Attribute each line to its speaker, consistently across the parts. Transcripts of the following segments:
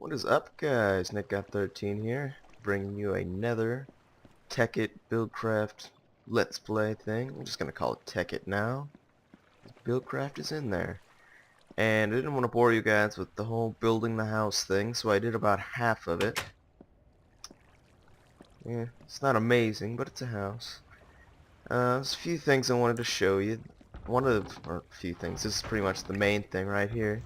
Speaker 1: What is up, guys? NickGot13 here, bringing you another Tekkit Buildcraft Let's Play thing. I'm just gonna call it Tekkit now. Buildcraft is in there. And I didn't want to bore you guys with the whole building the house thing, so I did about half of it. Yeah, it's not amazing, but it's a house. There's a few things I wanted to show you. Or a few things. This is pretty much the main thing right here.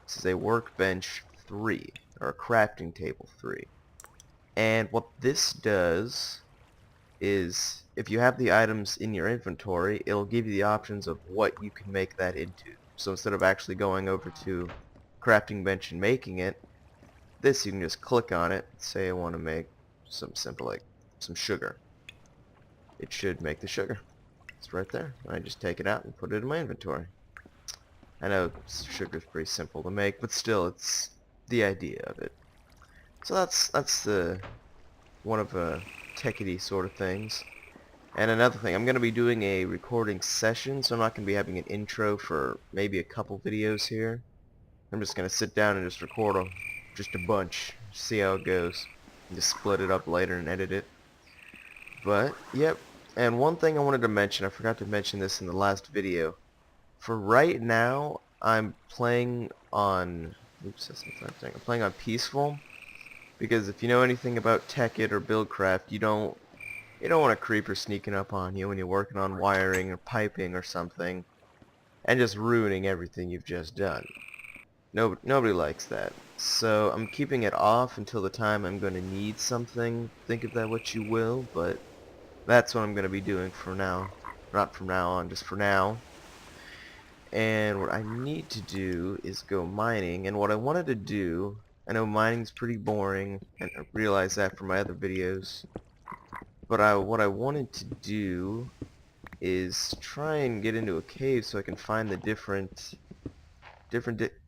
Speaker 1: This is a workbench 3, or a crafting table 3. And what this does is, if you have the items in your inventory, it'll give you the options of what you can make that into. So instead of actually going over to crafting bench and making it, this you can just click on it. Say I want to make some simple, like some sugar. It should make the sugar. It's right there. I just take it out and put it in my inventory. I know sugar's pretty simple to make, but still, it's the idea of it. So that's the one of techity sort of things. And another thing, I'm going to be doing a recording session, so I'm not going to be having an intro for maybe a couple videos here. I'm just going to sit down and just record just a bunch, see how it goes, and just split it up later and edit it. But, yep. And one thing I wanted to mention, I forgot to mention this in the last video. For right now, I'm playing on... Oops, that's not the right thing. I'm playing on peaceful, because if you know anything about Tekkit or Buildcraft, you don't want a creeper sneaking up on you when you're working on wiring or piping or something, and just ruining everything you've just done. Nobody likes that. So I'm keeping it off until the time I'm going to need something. Think of that what you will, but that's what I'm going to be doing for now. Not from now on, just for now. And what I need to do is go mining, and what I wanted to do, I know mining's pretty boring, and I realize that from my other videos, but what I wanted to do is try and get into a cave so I can find the different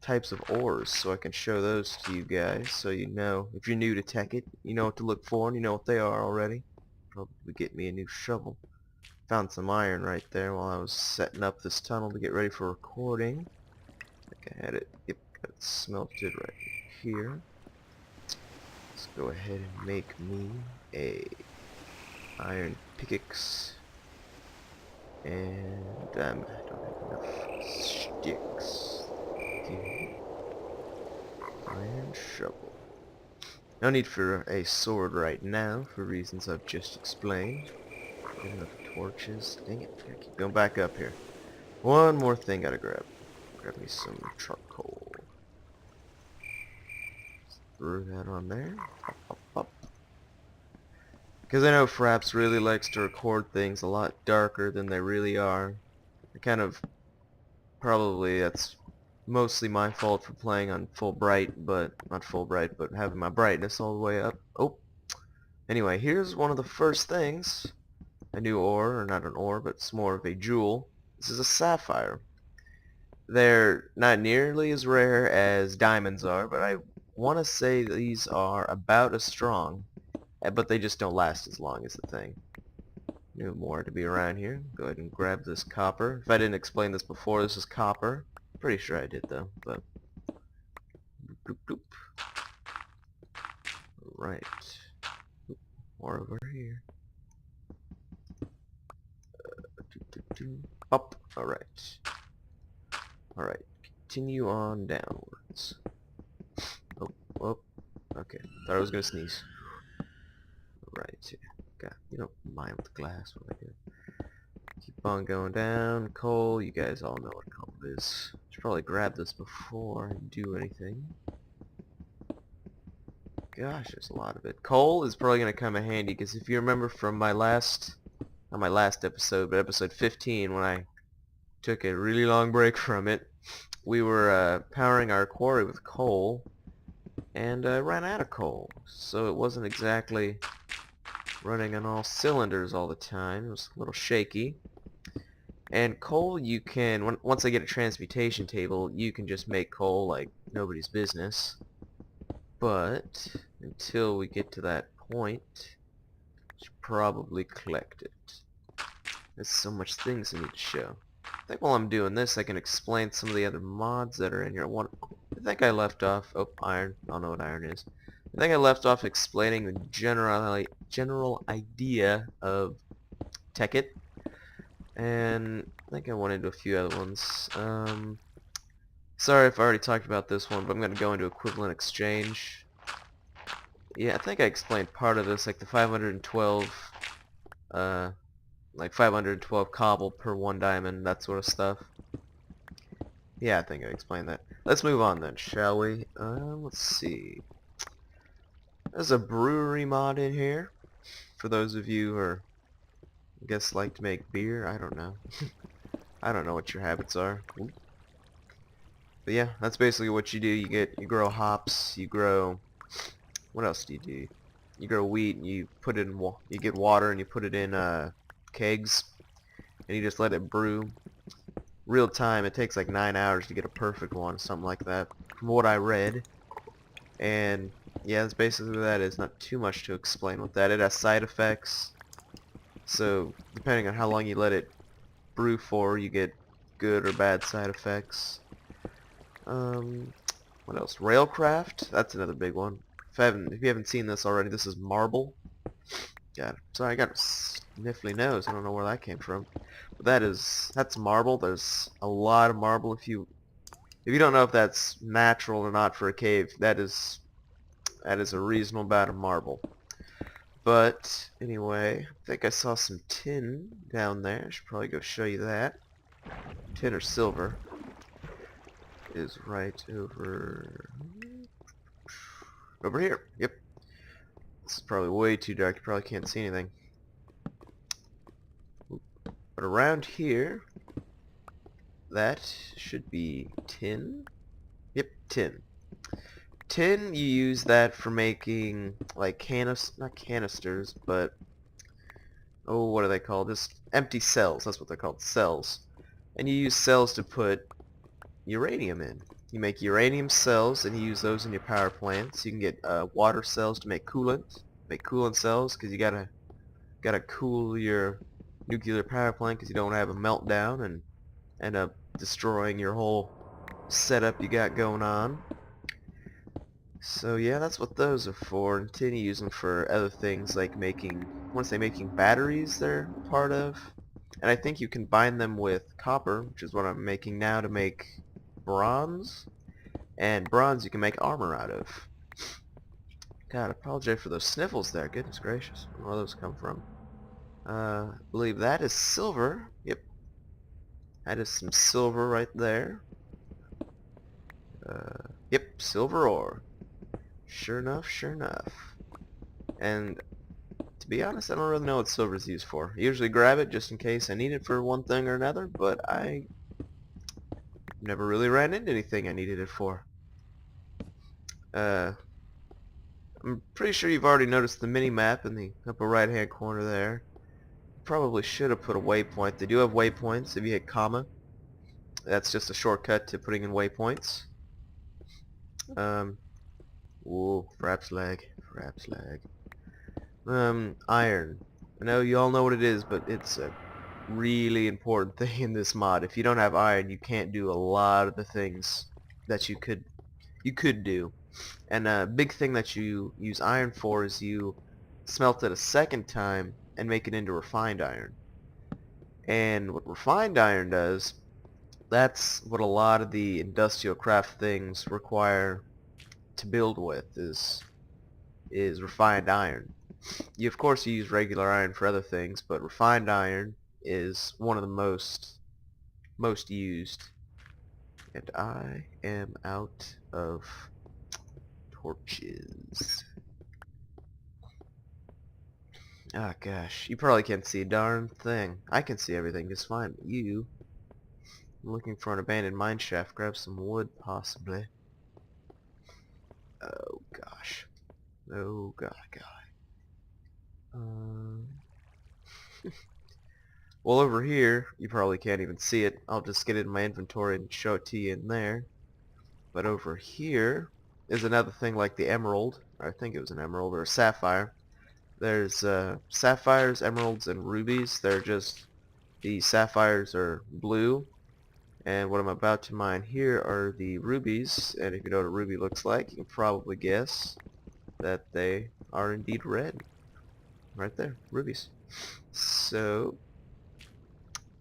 Speaker 1: types of ores, so I can show those to you guys, so you know, if you're new to Tekkit, you know what to look for, and you know what they are already. Probably get me a new shovel. Found some iron right there while I was setting up this tunnel to get ready for recording. I think I had it, yep, got it smelted right here. Let's go ahead and make me a iron pickaxe. And I don't have enough sticks. Okay. Iron shovel. No need for a sword right now for reasons I've just explained. Get enough torches. Dang it, gotta keep going back up here. One more thing gotta grab. Grab me some charcoal. Throw that on there. Pop, pop, pop. Because I know Fraps really likes to record things a lot darker than they really are. Probably that's mostly my fault for playing on full bright, but not full bright, but having my brightness all the way up. Oh, anyway, here's one of the first things. A new ore, or not an ore, but it's more of a jewel. This is a sapphire. They're not nearly as rare as diamonds are, but I want to say these are about as strong, but they just don't last as long as the thing. New more to be around here. Go ahead and grab this copper. If I didn't explain this before, this is copper. Pretty sure I did though, but doop, doop. Right. More over here. Up. Alright. Alright. Continue on downwards. Oh, oh. Okay. Thought I was gonna sneeze. Right. God, you don't mind with glass what I do. Keep on going down. Coal. You guys all know what coal is. Should probably grab this before I do anything. Gosh, there's a lot of it. Coal is probably gonna come in handy because if you remember from my last, not my last episode, but episode 15, when I took a really long break from it, we were powering our quarry with coal, and ran out of coal. So it wasn't exactly running on all cylinders all the time. It was a little shaky. And coal, you can, once I get a transmutation table, you can just make coal like nobody's business. But until we get to that point, I should probably collect it. There's so much things I need to show. I think while I'm doing this, I can explain some of the other mods that are in here. I think I left off. Oh, iron. I don't know what iron is. I think I left off explaining the general idea of tekkit, and I think I went into a few other ones. Sorry if I already talked about this one, but I'm going to go into equivalent exchange. Yeah, I think I explained part of this, like the 512, like 512 cobble per 1 diamond, that sort of stuff. Yeah, I think I explained that. Let's move on then, shall we? Let's see. There's a brewery mod in here. For those of you who are, I guess, like to make beer. I don't know. I don't know what your habits are. Ooh. But yeah, that's basically what you do. You grow hops. You grow. What else do you do? You grow wheat and you put it in. You get water and you put it in kegs, and you just let it brew. Real time. It takes like 9 hours to get a perfect one, something like that, from what I read. And yeah, that's basically what that is. Not too much to explain with that. It has side effects. So depending on how long you let it brew for, you get good or bad side effects. What else? Railcraft. That's another big one. If you haven't seen this already, this is marble. God, sorry, I got a sniffly nose. I don't know where that came from. But that's marble. There's a lot of marble. If you don't know if that's natural or not for a cave, that is a reasonable amount of marble. But anyway, I think I saw some tin down there. I should probably go show you that. Tin or silver is right over here. Yep. This is probably way too dark. You probably can't see anything. But around here, that should be tin. Yep, tin. Tin, you use that for making like not canisters, but oh, what are they called? Just empty cells. That's what they're called, cells. And you use cells to put uranium in. You make uranium cells and you use those in your power plants. You can get water cells to make coolant. Make coolant cells because you gotta cool your nuclear power plant because you don't have a meltdown and end up destroying your whole setup you got going on. So yeah, that's what those are for. And tin, you use them for other things like making, I want to say making batteries they're part of. And I think you combine them with copper, which is what I'm making now, to make bronze. And bronze you can make armor out of. God, I apologize for those sniffles there. Goodness gracious. Where do those come from? I believe that is silver. Yep. That is some silver right there. Yep, silver ore. Sure enough, sure enough. And to be honest, I don't really know what silver is used for. I usually grab it just in case I need it for one thing or another, but I never really ran into anything I needed it for. I'm pretty sure you've already noticed the mini-map in the upper right-hand corner there. Probably should have put a waypoint. They do have waypoints if you hit comma. That's just a shortcut to putting in waypoints. Whoa, fraps lag. Iron. I know you all know what it is, but it's a really important thing in this mod. If you don't have iron, you can't do a lot of the things that you could do. And a big thing that you use iron for is you smelt it a second time and make it into refined iron. And what refined iron does, that's what a lot of the industrial craft things require to build with, is refined iron. You of course use regular iron for other things, but refined iron is one of the most used. And I am out of torches. Ah, gosh, you probably can't see a darn thing. I can see everything just fine, but you, I'm looking for an abandoned mine shaft. Grab some wood, possibly. Oh gosh. Oh god. Well, over here, you probably can't even see it. I'll just get it in my inventory and show it to you in there. But over here is another thing like the emerald. Or I think it was an emerald or a sapphire. There's sapphires, emeralds, and rubies. They're just The sapphires are blue, and what I'm about to mine here are the rubies, and if you know what a ruby looks like, you can probably guess that they are indeed red. Right there, rubies. So,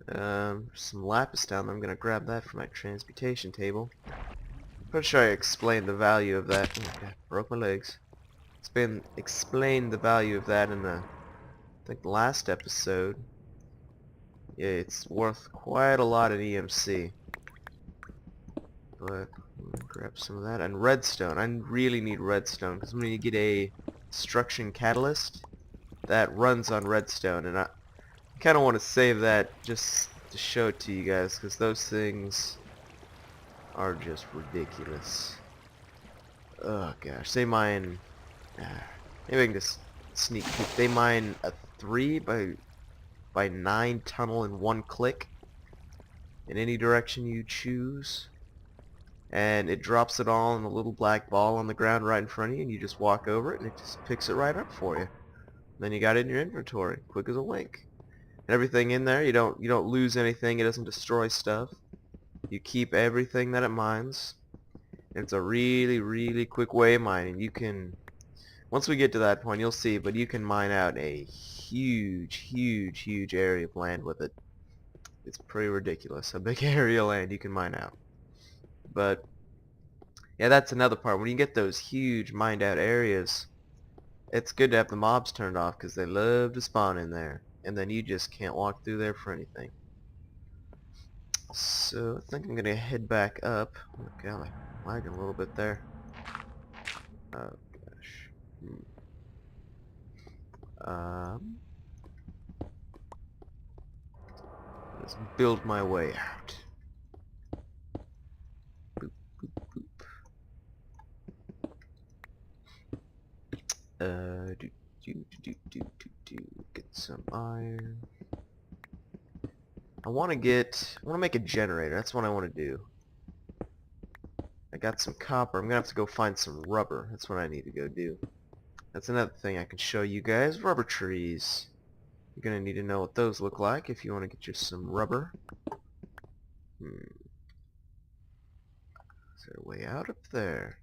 Speaker 1: some lapis down there. I'm going to grab that for my transmutation table. Pretty sure I explained the value of that. Oh God, broke my legs. Explained the value of that in the, I think, the last episode. Yeah, it's worth quite a lot in EMC. But I'm gonna grab some of that. And redstone. I really need redstone because when you get a destruction catalyst that runs on redstone, and I kind of want to save that just to show it to you guys because those things are just ridiculous. Oh gosh, they mine. Maybe I can just sneak peek. They mine a 3 by 9 tunnel in one click in any direction you choose, and it drops it all in a little black ball on the ground right in front of you, and you just walk over it and it just picks it right up for you. Then you got it in your inventory, quick as a wink. And everything in there, you don't lose anything. It doesn't destroy stuff. You keep everything that it mines. And it's a really quick way of mining. You can, once we get to that point, you'll see, but you can mine out a huge area of land with it. It's pretty ridiculous, a big area of land you can mine out. But yeah, that's another part. When you get those huge mined out areas, it's good to have the mobs turned off because they love to spawn in there, and then you just can't walk through there for anything. So I think I'm gonna head back up. Okay, I'm lagging a little bit there. Oh gosh. Let's build my way out. Boop, boop, boop. Get some iron. I want to make a generator. That's what I want to do. I got some copper. I'm gonna have to go find some rubber. That's what I need to go do. That's another thing I can show you guys. Rubber trees. You're gonna need to know what those look like if you want to get you some rubber. Is there a way out up there?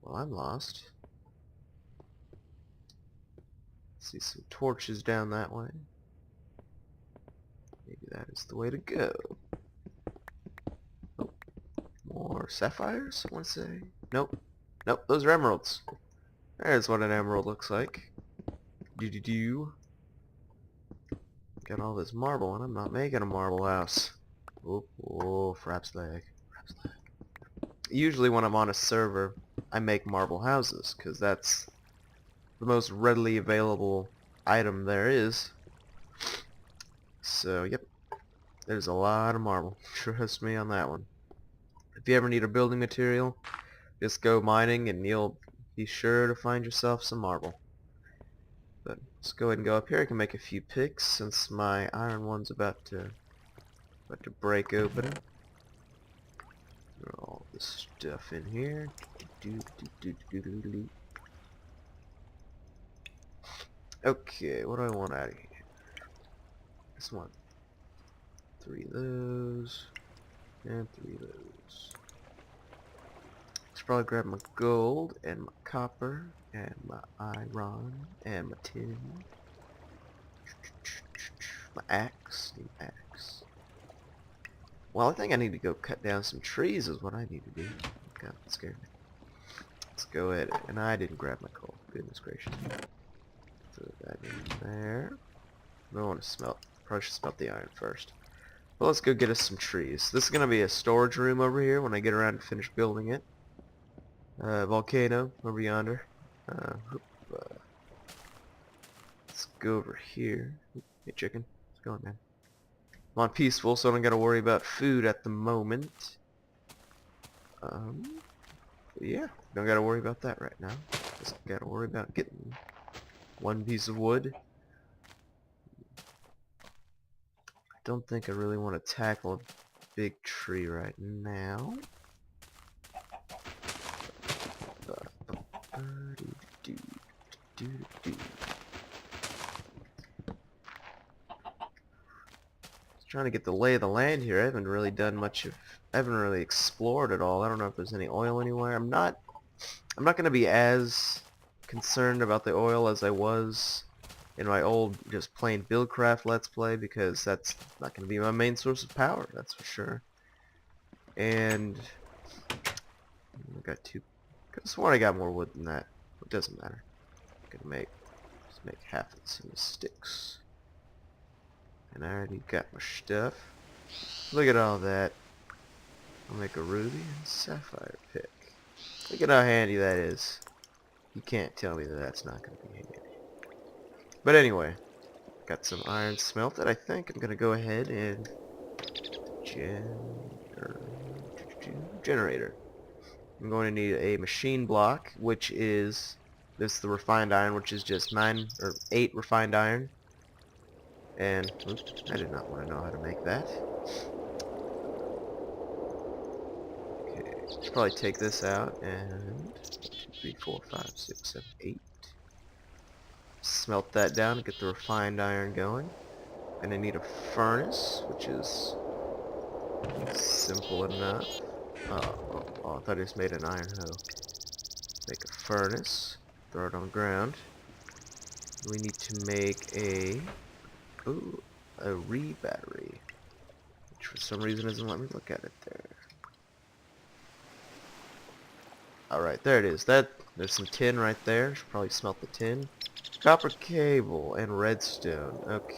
Speaker 1: Well, I'm lost. See some torches down that way. Maybe that is the way to go. Oh, more sapphires, I want to say. Nope. Nope, those are emeralds. There's what an emerald looks like. Do. Got all this marble, and I'm not making a marble house. Oh, fraps leg. Usually when I'm on a server, I make marble houses, because that's the most readily available item there is. So, yep. There's a lot of marble. Trust me on that one. If you ever need a building material, just go mining and you'll be sure to find yourself some marble. But let's go ahead and go up here. I can make a few picks since my iron one's about to break open. Throw all this stuff in here. Okay, what do I want out of here? This one. 3 of those. And 3 of those. Should probably grab my gold and my copper and my iron and my tin. My axe. Need axe. Well, I think I need to go cut down some trees is what I need to do. God, that scared me. Let's go ahead. And I didn't grab my coal. Goodness gracious. Throw that in there. I don't want to smelt. Probably should smelt the iron first. Well, let's go get us some trees. This is going to be a storage room over here when I get around to finish building it. Volcano over yonder. Let's go over here. Hey chicken, what's going on, man? I'm on peaceful, so I don't gotta worry about food at the moment. Yeah, don't gotta worry about that right now. Just gotta worry about getting one piece of wood. I don't think I really want to tackle big tree right now. Trying to get the lay of the land here. I haven't really done much of. I haven't really explored at all. I don't know if there's any oil anywhere. I'm not going to be as concerned about the oil as I was in my old just plain Buildcraft Let's Play, because that's not going to be my main source of power. That's for sure. And I got two. Could have sworn I got more wood than that. It doesn't matter. I'm gonna just make half of this into sticks. And I already got my stuff. Look at all that. I'll make a ruby and sapphire pick. Look at how handy that is. You can't tell me that that's not going to be handy. But anyway, got some iron smelted. I think I'm going to go ahead and generator. I'm going to need a machine block, which is this the refined iron, which is just 8 refined iron. And oops, I did not want to know how to make that. Okay, let's probably take this out and 2, 3, 4, 5, 6, 7, 8. Smelt that down, get the refined iron going. And I need a furnace, which is simple enough. Oh, I thought I just made an iron hoe. Make a furnace, throw it on the ground. We need to make a re-battery, which for some reason doesn't let me look at it there. Alright, there it is. There's some tin right there. Should probably smelt the tin. Copper cable and redstone. Okay.